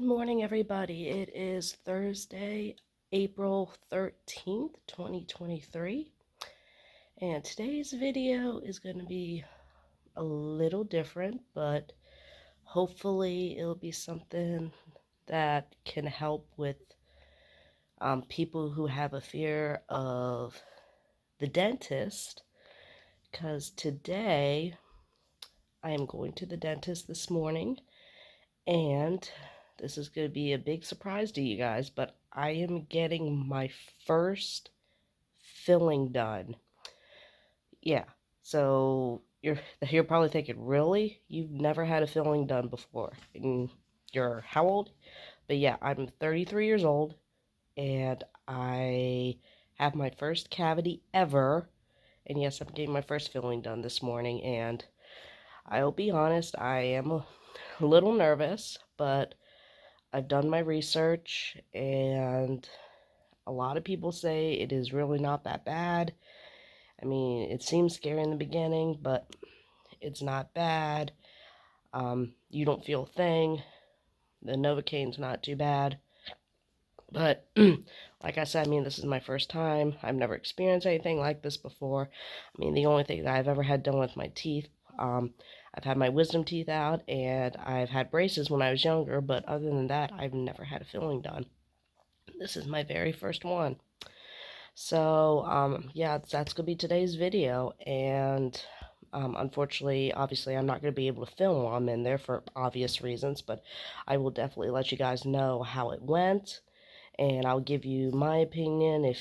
morning, everybody. It is Thursday, April 13th, 2023. And today's video is going to be a little different, but hopefully it'll be something that can help with people who have a fear of the dentist. Because today I am going to the dentist this morning, and this is going to be a big surprise to you guys, but I am getting my first filling done. Yeah, so you're probably thinking, really? You've never had a filling done before? And you're how old? But yeah, I'm 33 years old, and I have my first cavity ever. And yes, I'm getting my first filling done this morning, and I'll be honest, I am a little nervous, but I've done my research, and a lot of people say it is really not that bad. I mean, it seems scary in the beginning, but it's not bad. You don't feel a thing. The Novocaine's not too bad. But, like I said, I mean, this is my first time. I've never experienced anything like this before. I mean, the only thing that I've ever had done with my teeth, I've had my wisdom teeth out, and I've had braces when I was younger, but other than that, I've never had a filling done. This is my very first one. So, yeah, that's going to be today's video, and unfortunately, obviously, I'm not going to be able to film while I'm in there for obvious reasons, but I will definitely let you guys know how it went, and I'll give you my opinion,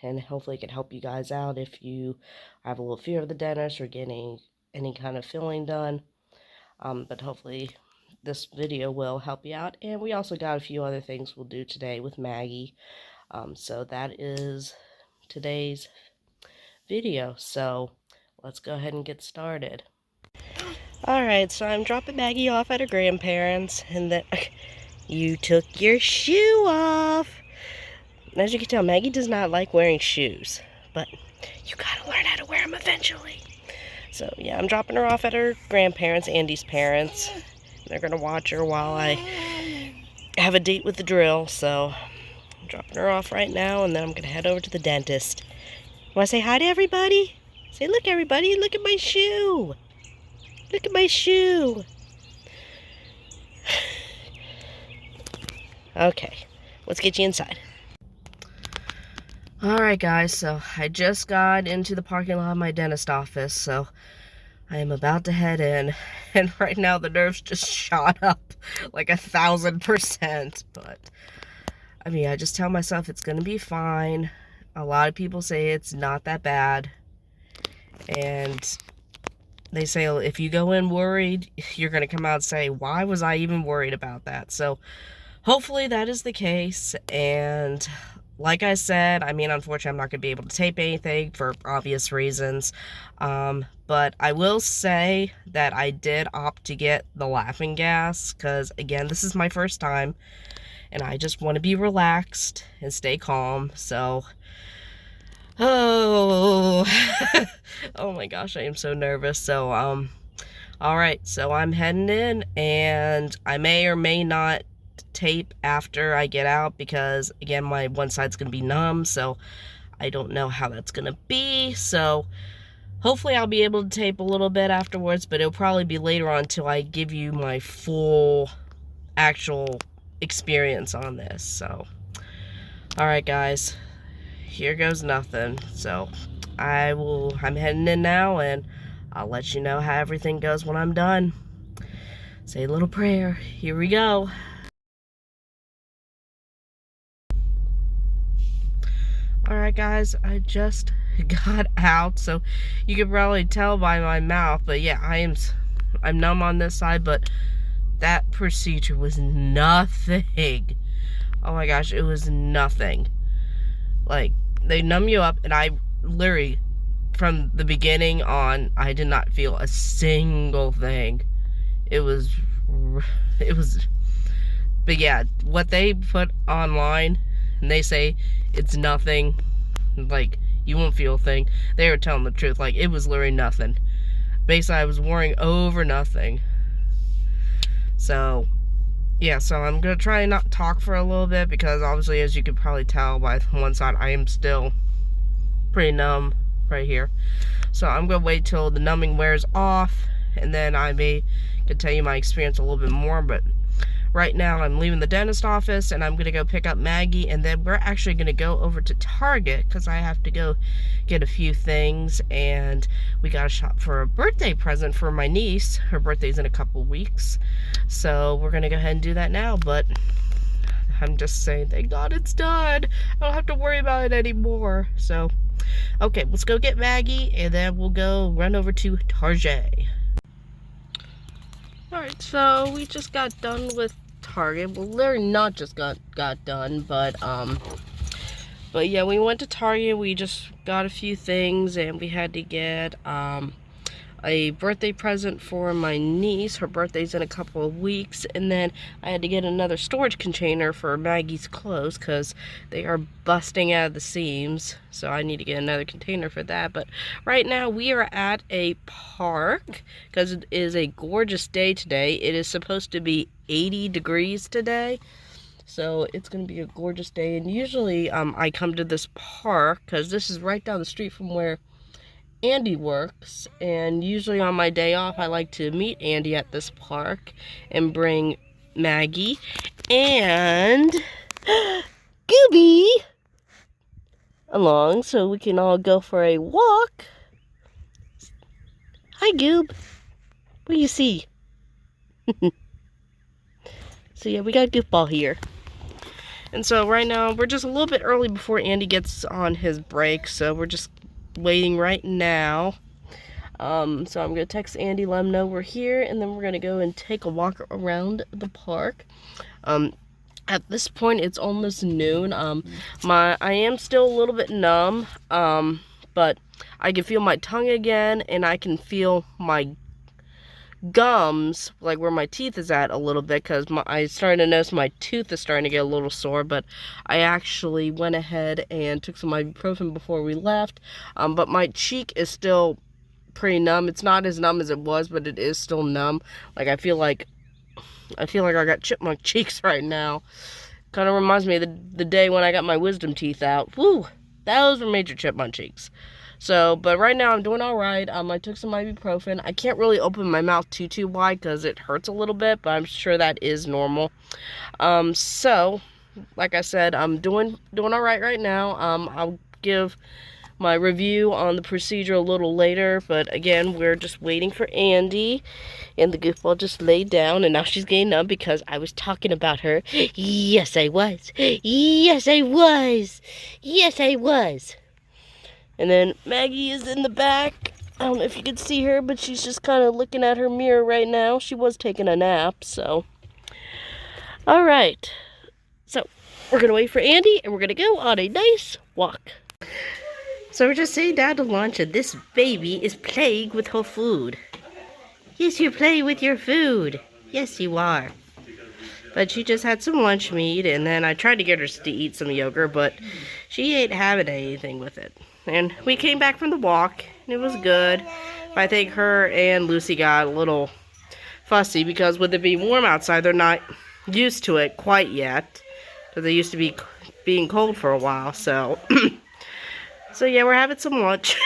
and hopefully it can help you guys out if you have a little fear of the dentist or getting any kind of filling done. But hopefully this video will help you out, and we also got a few other things we'll do today with Maggie. So that is today's video, so let's go ahead and get started. Alright, so I'm dropping Maggie off at her grandparents, and then you took your shoe off. As you can tell, Maggie does not like wearing shoes, but you gotta learn how to wear them eventually. So yeah, I'm dropping her off at her grandparents, Andy's parents. They're gonna watch her while I have a date with the drill, so I'm dropping her off right now, and then I'm gonna head over to the dentist. Want to say hi to everybody? Say, look, everybody, look at my shoe. Look at my shoe. Okay, let's get you inside. Alright, guys, so I just got into the parking lot of my dentist office, so I am about to head in, and right now the nerves just shot up like 1,000%, but I mean, I just tell myself it's gonna be fine. A lot of people say it's not that bad, and they say if you go in worried, you're gonna come out and say, why was I even worried about that? So hopefully that is the case, and like I said, I mean, unfortunately, I'm not going to be able to tape anything for obvious reasons, but I will say that I did opt to get the laughing gas, because, again, this is my first time, and I just want to be relaxed and stay calm, so, oh, oh my gosh, I am so nervous, so, alright, so I'm heading in, and I may or may not tape after I get out, because again, my one side's gonna be numb, so I don't know how that's gonna be. So hopefully I'll be able to tape a little bit afterwards, but it'll probably be later on until I give you my full actual experience on this. So alright, guys, here goes nothing. So I'm heading in now, and I'll let you know how everything goes when I'm done. Say a little prayer. Here we go. Alright, guys, I just got out, so you can probably tell by my mouth, but yeah, I'm numb on this side, but that procedure was nothing. Oh my gosh, it was nothing. Like, they numb you up, and I literally, from the beginning on, I did not feel a single thing. It was, but yeah, what they put online, and they say it's nothing, like, you won't feel a thing. They were telling the truth. Like, it was literally nothing. Basically, I was worrying over nothing. So, Yeah, so I'm gonna try and not talk for a little bit because obviously, as you could probably tell by one side, I am still pretty numb right here. So I'm gonna wait till the numbing wears off, and then I may can tell you my experience a little bit more. But right now I'm leaving the dentist office and I'm gonna go pick up Maggie, and then we're actually gonna go over to Target because I have to go get a few things, and we got to shop for a birthday present for my niece. Her birthday's in a couple weeks, so we're gonna go ahead and do that now. But I'm just saying, thank God it's done. I don't have to worry about it anymore. So okay, let's go get Maggie, and then we'll go run over to Target. Alright, so we just got done with Target. Well, literally not just got done, but yeah, we went to Target. We just got a few things, and we had to get a birthday present for my niece. Her birthday's in a couple of weeks, and then I had to get another storage container for Maggie's clothes because they are busting out of the seams, so I need to get another container for that. But right now we are at a park because it is a gorgeous day today. It is supposed to be 80 degrees today, so it's gonna be a gorgeous day. And usually I come to this park because this is right down the street from where Andy works, and usually on my day off I like to meet Andy at this park and bring Maggie and Gooby along so we can all go for a walk. Hi Goob, what do you see? So yeah, we got Goofball here. And so right now we're just a little bit early before Andy gets on his break, so we're just waiting right now. So I'm gonna text Andy, let him know we're here, and then we're gonna go and take a walk around the park. At this point it's almost noon. I am still a little bit numb, but I can feel my tongue again, and I can feel my gums, like where my teeth is at, a little bit, because I started to notice my tooth is starting to get a little sore. But I actually went ahead and took some ibuprofen before we left, but my cheek is still pretty numb. It's not as numb as it was, but it is still numb. Like I feel like I got chipmunk cheeks right now. Kind of reminds me of the day when I got my wisdom teeth out. Woo, those were major chipmunk cheeks. So, but right now I'm doing all right. I took some ibuprofen. I can't really open my mouth too wide because it hurts a little bit, but I'm sure that is normal. So, like I said, I'm doing all right now. I'll give my review on the procedure a little later, but again, we're just waiting for Andy, and the goofball just laid down, and now she's getting up because I was talking about her. Yes, I was. Yes, I was. Yes, I was. And then Maggie is in the back. I don't know if you can see her, but she's just kind of looking at her mirror right now. She was taking a nap, so. All right. So, we're going to wait for Andy, and we're going to go on a nice walk. So, we're just sitting down to lunch, and this baby is playing with her food. Yes, you're playing with your food. Yes, you are. But she just had some lunch meat, and then I tried to get her to eat some yogurt, but she ain't having anything with it. And we came back from the walk, and it was good. But I think her and Lucy got a little fussy because with it being warm outside, they're not used to it quite yet. Because they used to be being cold for a while, so. So yeah, we're having some lunch.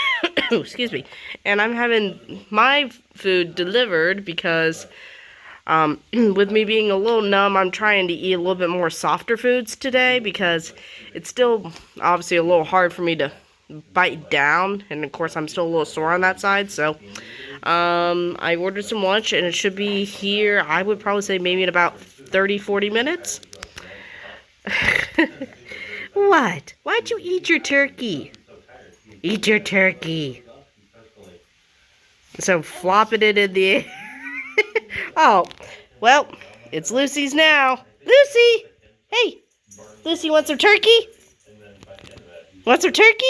Excuse me. And I'm having my food delivered because with me being a little numb, I'm trying to eat a little bit more softer foods today because it's still obviously a little hard for me to bite down, and of course I'm still a little sore on that side. So I ordered some lunch, and it should be here, I would probably say maybe in about 30-40 minutes. What? Why'd you eat your turkey? Eat your turkey. So flopping it in the air. Oh, well, it's Lucy's now. Lucy! Hey! Lucy wants some turkey? Want some turkey?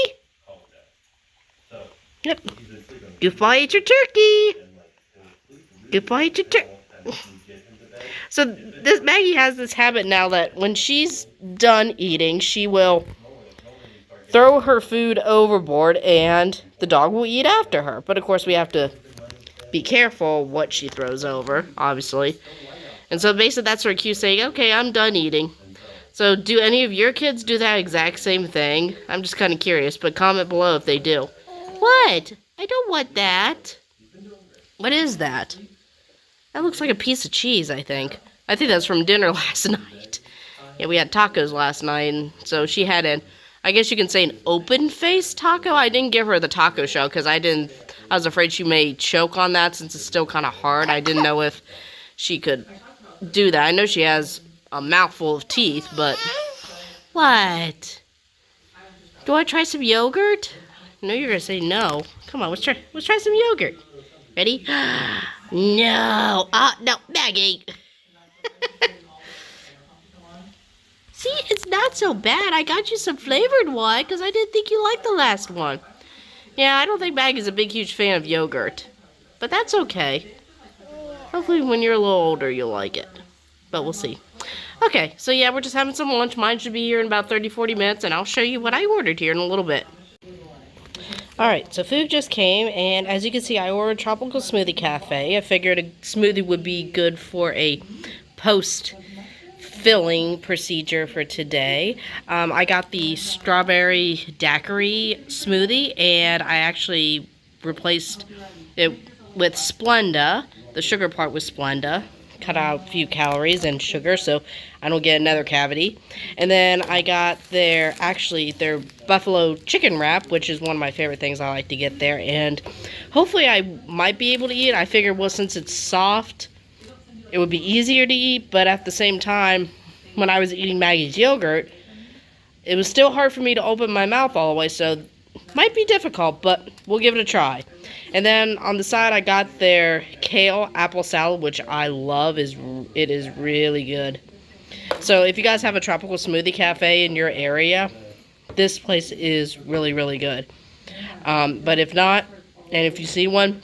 Yep. Goofball ate your turkey. Goofball ate your turkey. So this Maggie has this habit now that when she's done eating, she will throw her food overboard and the dog will eat after her. But of course we have to be careful what she throws over, obviously. And so basically that's her cue saying, okay, I'm done eating. So do any of your kids do that exact same thing? I'm just kind of curious, but comment below if they do. What? I don't want that. What is that? That looks like a piece of cheese, I think. I think that's from dinner last night. Yeah, we had tacos last night, and so she had I guess you can say an open-faced taco. I didn't give her the taco shell because I was afraid she may choke on that since it's still kind of hard. I didn't know if she could do that. I know she has a mouthful of teeth, but... What? Do I try some yogurt? I know you're going to say no. Come on, let's try some yogurt. Ready? No. No, Maggie. See, it's not so bad. I got you some flavored one because I didn't think you liked the last one. Yeah, I don't think Maggie's a big, huge fan of yogurt. But that's okay. Hopefully when you're a little older, you'll like it. But we'll see. Okay, so yeah, we're just having some lunch. Mine should be here in about 30-40 minutes, and I'll show you what I ordered here in a little bit. Alright, so food just came, and as you can see, I ordered Tropical Smoothie Cafe. I figured a smoothie would be good for a post-filling procedure for today. I got the strawberry daiquiri smoothie, and I actually replaced it with Splenda. The sugar part was Splenda. Cut out a few calories and sugar so I don't get another cavity. And then I got their buffalo chicken wrap, which is one of my favorite things I like to get there. And hopefully I might be able to eat it. I figured, well, since it's soft, it would be easier to eat. But at the same time, when I was eating Maggie's yogurt, it was still hard for me to open my mouth all the way. So it might be difficult, but we'll give it a try. And then on the side, I got their kale apple salad, which I love. It is really good. So if you guys have a tropical smoothie cafe in your area, this place is really, really good. But if not, and if you see one,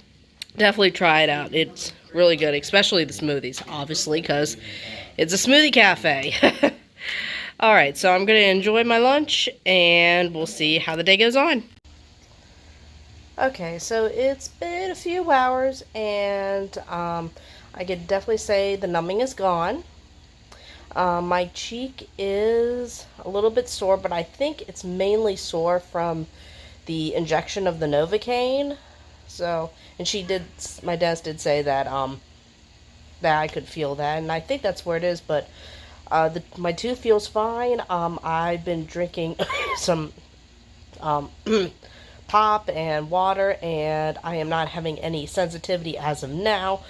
definitely try it out. It's really good, especially the smoothies, obviously, because it's a smoothie cafe. Alright, so I'm going to enjoy my lunch, and we'll see how the day goes on. Okay, so it's been a few hours, and I could definitely say the numbing is gone. My cheek is a little bit sore, but I think it's mainly sore from the injection of the Novocaine. So, and my dentist did say that that I could feel that, and I think that's where it is. But my tooth feels fine. I've been drinking some pop and water, and I am not having any sensitivity as of now,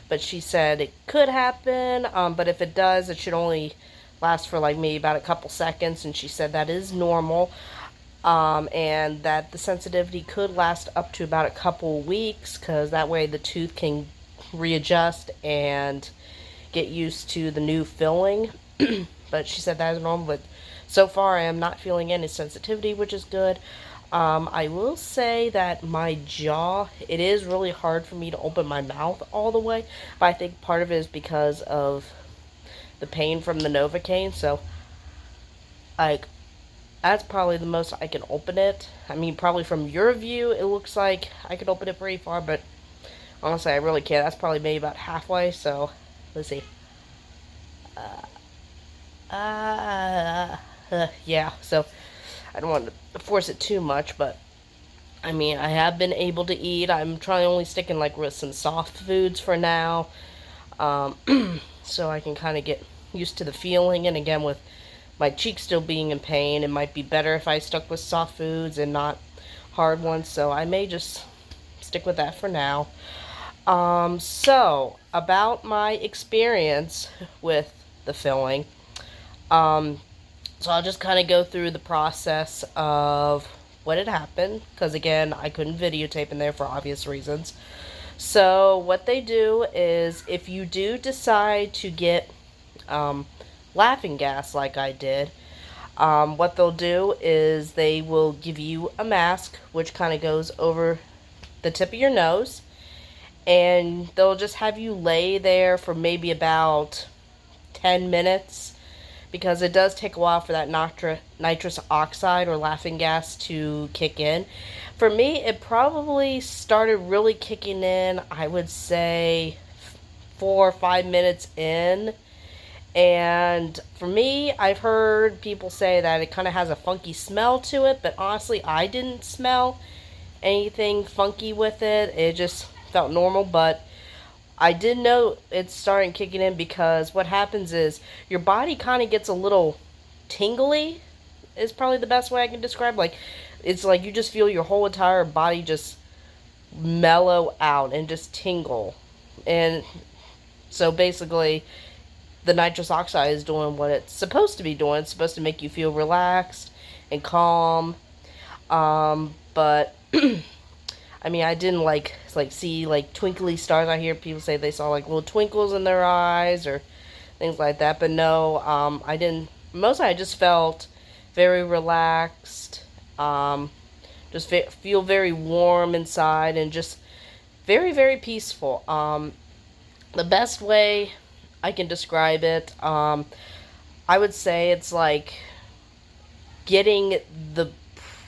but she said it could happen, but if it does, it should only last for like maybe about a couple seconds, and she said that is normal, and that the sensitivity could last up to about a couple weeks, because that way the tooth can readjust and get used to the new filling. But she said that is normal, but so far I am not feeling any sensitivity, which is good. I will say that my jaw, it is really hard for me to open my mouth all the way, but I think part of it is because of the pain from the Novocaine, so, like, that's probably the most I can open it. I mean, probably from your view, it looks like I could open it pretty far, but honestly, I really can't. That's probably maybe about halfway, so, let's see. Yeah, so I don't want to force it too much, but I mean, I have been able to eat. I'm trying only sticking like with some soft foods for now, so I can kind of get used to the feeling. And again, with my cheek still being in pain, it might be better if I stuck with soft foods and not hard ones, so I may just stick with that for now. So about my experience with the filling, so I'll just kind of go through the process of what had happened, because again, I couldn't videotape in there for obvious reasons. So what they do is, if you do decide to get laughing gas like I did, what they'll do is they will give you a mask, which kind of goes over the tip of your nose, and they'll just have you lay there for maybe about 10 minutes, because it does take a while for that nitrous oxide or laughing gas to kick in. For me, it probably started really kicking in, I would say, 4 or 5 minutes in. And for me, I've heard people say that it kind of has a funky smell to it, but honestly, I didn't smell anything funky with it. It just felt normal, but I did know it's starting kicking in because what happens is your body kind of gets a little tingly, is probably the best way I can describe. Like, it's like you just feel your whole entire body just mellow out and just tingle. And so basically, the nitrous oxide is doing what it's supposed to be doing. It's supposed to make you feel relaxed and calm. But I mean, I didn't like see like twinkly stars. I hear people say they saw like little twinkles in their eyes or things like that. But no, I didn't. Mostly, I just felt very relaxed. Just feel very warm inside and just very, very peaceful. The best way I can describe it, I would say it's like getting the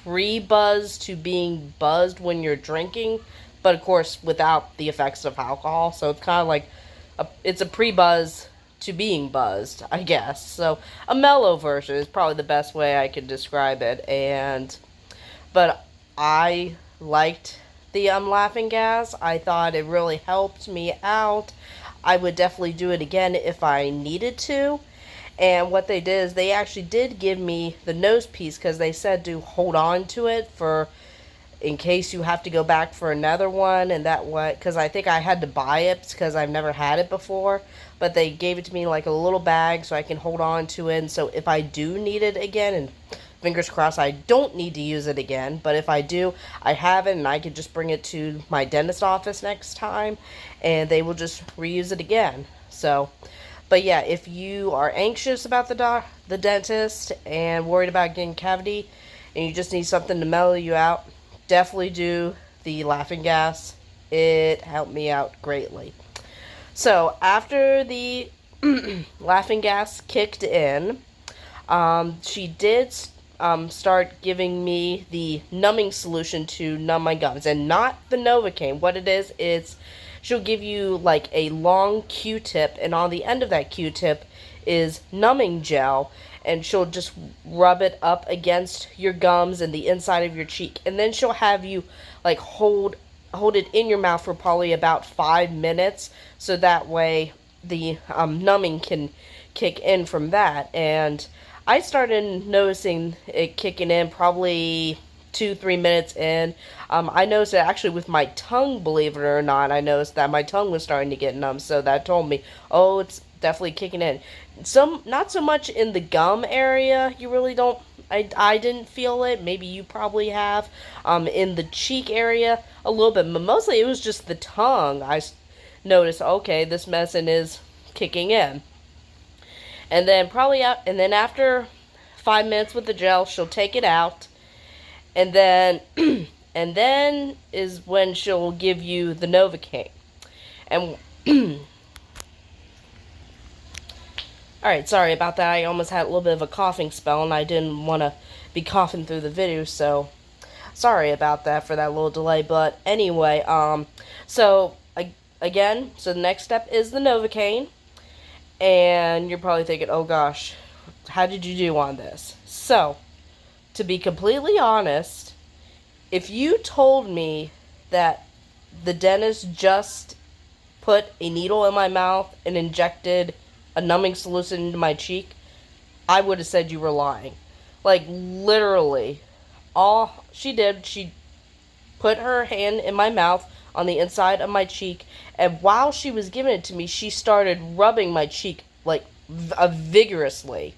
pre-buzz to being buzzed when you're drinking, but of course without the effects of alcohol. So it's kind of like it's a pre-buzz to being buzzed, I guess. So a mellow version is probably the best way I could describe it. But I liked the laughing gas. I thought it really helped me out. I would definitely do it again if I needed to. And what they did is they actually did give me the nose piece because they said to hold on to it for in case you have to go back for another one. And that way, because I think I had to buy it because I've never had it before. But they gave it to me like a little bag so I can hold on to it. And so if I do need it again, and fingers crossed I don't need to use it again, but if I do, I have it and I could just bring it to my dentist office next time and they will just reuse it again. So, but yeah, if you are anxious about the dentist and worried about getting cavity and you just need something to mellow you out, definitely do the laughing gas. It helped me out greatly. So after the laughing gas kicked in, she did start giving me the numbing solution to numb my gums, and not the Novocaine. What it is she'll give you like a long Q-tip, and on the end of that Q-tip is numbing gel, and she'll just rub it up against your gums and the inside of your cheek, and then she'll have you like hold it in your mouth for probably about 5 minutes, so that way the numbing can kick in from that. And I started noticing it kicking in probably 2-3 minutes in. I noticed it actually with my tongue, believe it or not. I noticed that my tongue was starting to get numb, so that told me, oh, it's definitely kicking in. Not so much in the gum area. You really don't. I didn't feel it. Maybe you probably have. In the cheek area, a little bit, but mostly it was just the tongue. I noticed, okay, this medicine is kicking in. And then after 5 minutes with the gel, she'll take it out. And then and then is when she'll give you the Novocaine. And alright, sorry about that. I almost had a little bit of a coughing spell and I didn't want to be coughing through the video, so sorry about that for that little delay. But anyway, so again, so the next step is the Novocaine. And you're probably thinking, oh gosh, how did you do on this? So, to be completely honest, if you told me that the dentist just put a needle in my mouth and injected a numbing solution into my cheek, I would have said you were lying. Like, literally, all she did, she put her hand in my mouth on the inside of my cheek, and while she was giving it to me, she started rubbing my cheek like vigorously,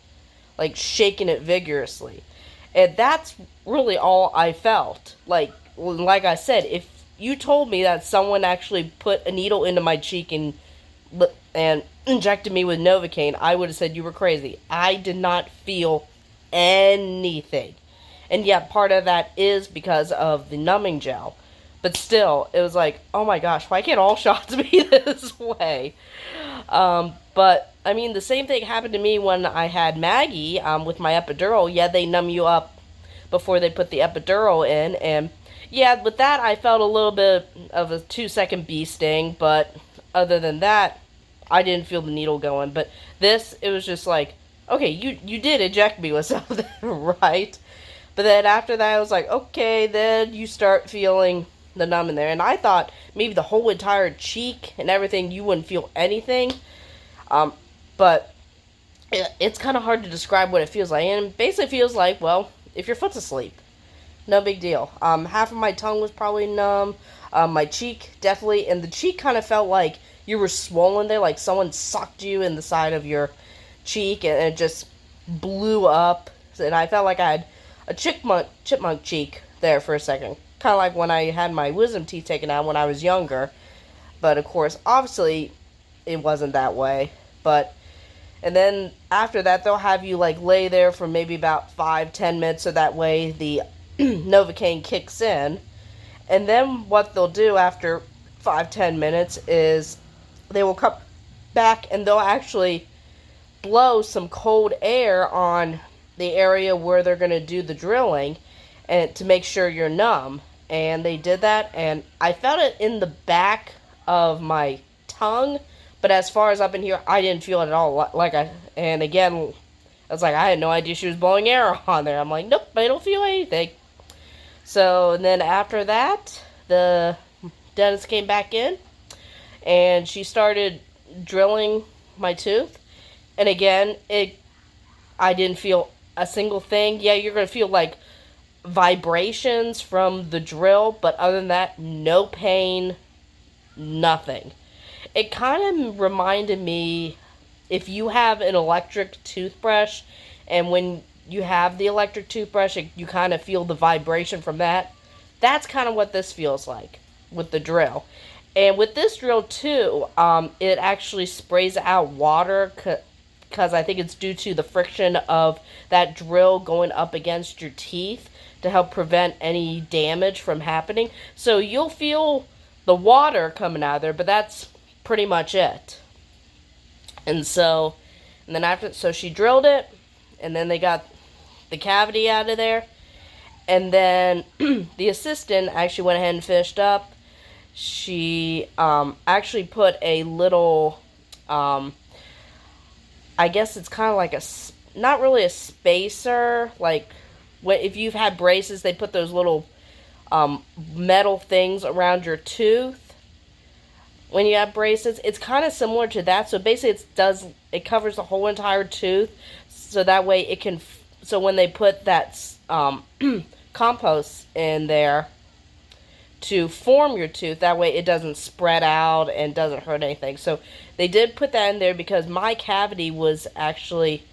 like shaking it vigorously. And that's really all I felt. Like I said, if you told me that someone actually put a needle into my cheek and injected me with Novocaine, I would have said you were crazy. I did not feel anything. And yet part of that is because of the numbing gel. But still, it was like, oh my gosh, why can't all shots be this way? But, I mean, the same thing happened to me when I had Maggie with my epidural. Yeah, they numb you up before they put the epidural in. And, yeah, with that, I felt a little bit of a 2-second bee sting. But, other than that, I didn't feel the needle going. But this, it was just like, okay, you did eject me with something, right? But then after that, I was like, okay, then you start feeling the numb in there. And I thought maybe the whole entire cheek and everything, you wouldn't feel anything. But it's kind of hard to describe what it feels like. And it basically feels like, well, if your foot's asleep. No big deal. Half of my tongue was probably numb. My cheek, definitely. And the cheek kind of felt like you were swollen there, like someone sucked you in the side of your cheek, and it just blew up. And I felt like I had a chipmunk cheek there for a second. Kind of like when I had my wisdom teeth taken out when I was younger. But, of course, obviously, it wasn't that way. But, and then after that, they'll have you, like, lay there for maybe about 5-10 minutes, so that way the Novocaine kicks in. And then what they'll do after 5-10 minutes is they will come back and they'll actually blow some cold air on the area where they're going to do the drilling, and to make sure you're numb. And they did that, and I felt it in the back of my tongue, but as far as up in here, I didn't feel it at all. And again, I was like, I had no idea she was blowing air on there. I'm like, nope, I don't feel anything. So, and then after that, the dentist came back in, and she started drilling my tooth. And again, I didn't feel a single thing. Yeah, you're going to feel like vibrations from the drill, but other than that, no pain, nothing. It kind of reminded me, if you have an electric toothbrush, and when you have the electric toothbrush, you kind of feel the vibration from that. That's kind of what this feels like with the drill. And with this drill too, it actually sprays out water, because I think it's due to the friction of that drill going up against your teeth to help prevent any damage from happening. So you'll feel the water coming out of there, but that's pretty much it. And then after, so she drilled it, and then they got the cavity out of there. And then the assistant actually went ahead and finished up. She actually put a little, I guess it's kind of like not really a spacer, like if you've had braces, they put those little metal things around your tooth when you have braces. It's kind of similar to that. So basically it covers the whole entire tooth, so that way it can, so when they put that compost in there to form your tooth, that way it doesn't spread out and doesn't hurt anything. So they did put that in there because my cavity was actually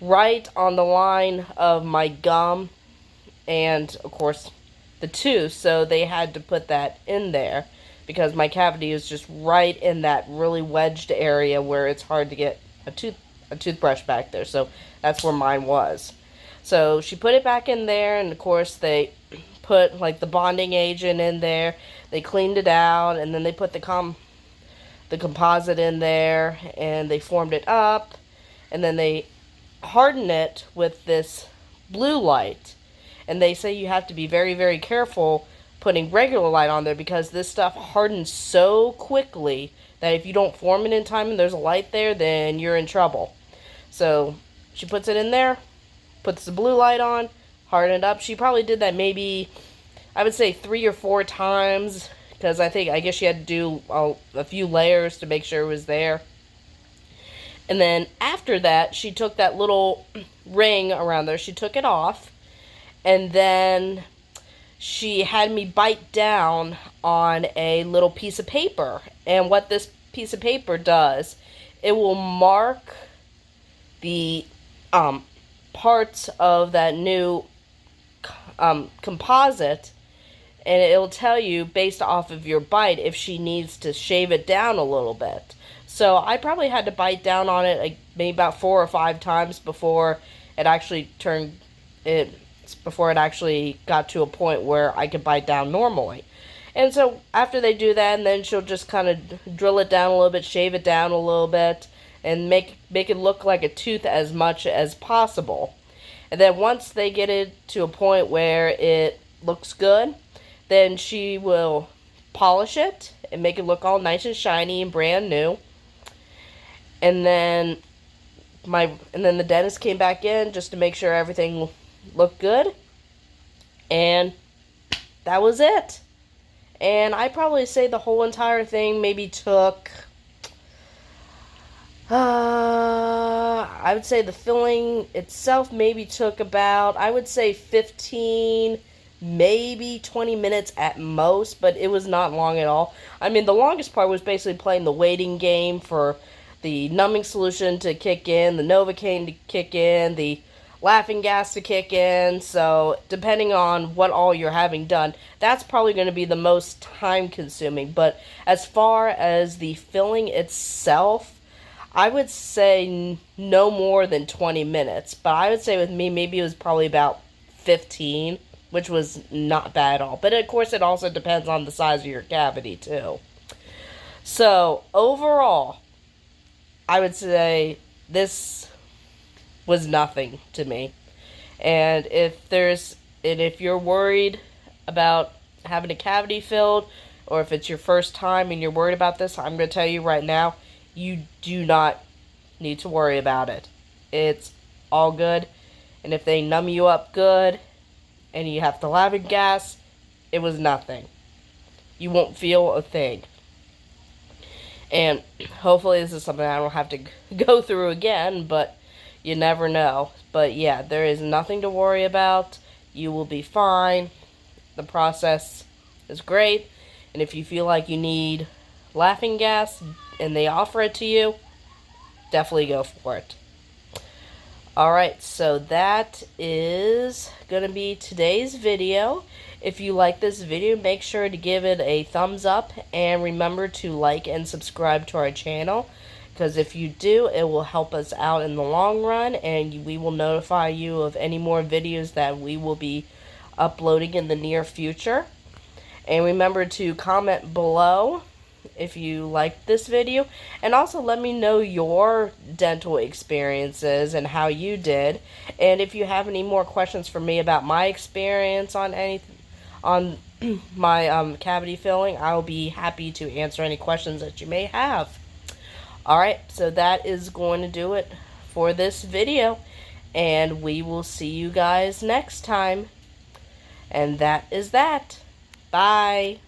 right on the line of my gum and, of course, the tooth. So they had to put that in there because my cavity is just right in that really wedged area where it's hard to get a toothbrush back there. So that's where mine was. So she put it back in there, and of course they put like the bonding agent in there. They cleaned it out, and then they put the composite in there, and they formed it up, and then they hardened it with this blue light. And they say you have to be very, very careful putting regular light on there because this stuff hardens so quickly that if you don't form it in time and there's a light there, then you're in trouble. So she puts it in there, puts the blue light on, harden it up. She probably did that maybe, I would say 3 or 4 times, because I guess she had to do a few layers to make sure it was there. And then after that, she took that little ring around there, she took it off, and then she had me bite down on a little piece of paper. And what this piece of paper does, it will mark the parts of that new composite, and it'll tell you based off of your bite if she needs to shave it down a little bit. So I probably had to bite down on it like maybe about 4 or 5 times before it actually got to a point where I could bite down normally. And so after they do that, and then she'll just kind of drill it down a little bit, shave it down a little bit, and make it look like a tooth as much as possible. And then once they get it to a point where it looks good, then she will polish it and make it look all nice and shiny and brand new. And then the dentist came back in just to make sure everything looked good, and that was it. And I probably say the whole entire thing maybe took I would say the filling itself maybe took about, I would say 15, maybe 20 minutes at most, but it was not long at all. I mean, the longest part was basically playing the waiting game for the numbing solution to kick in, the Novocaine to kick in, the laughing gas to kick in. So, depending on what all you're having done, that's probably going to be the most time consuming. But as far as the filling itself, I would say no more than 20 minutes, but I would say with me, maybe it was probably about 15, which was not bad at all. But of course, it also depends on the size of your cavity, too. So, overall, I would say this was nothing to me. And if you're worried about having a cavity filled, or if it's your first time and you're worried about this, I'm going to tell you right now, you do not need to worry about it. It's all good. And if they numb you up good and you have the laughing gas, it was nothing. You won't feel a thing. And hopefully this is something I don't have to go through again, but you never know. But yeah, there is nothing to worry about. You will be fine. The process is great. And if you feel like you need laughing gas and they offer it to you, definitely go for it. Alright, so that is going to be today's video. If you like this video, make sure to give it a thumbs up, and remember to like and subscribe to our channel, because if you do, it will help us out in the long run, and we will notify you of any more videos that we will be uploading in the near future. And remember to comment below if you liked this video, and also let me know your dental experiences and how you did. And if you have any more questions for me about my experience on my cavity filling, I'll be happy to answer any questions that you may have. Alright, so that is going to do it for this video, and we will see you guys next time. And that is that. Bye.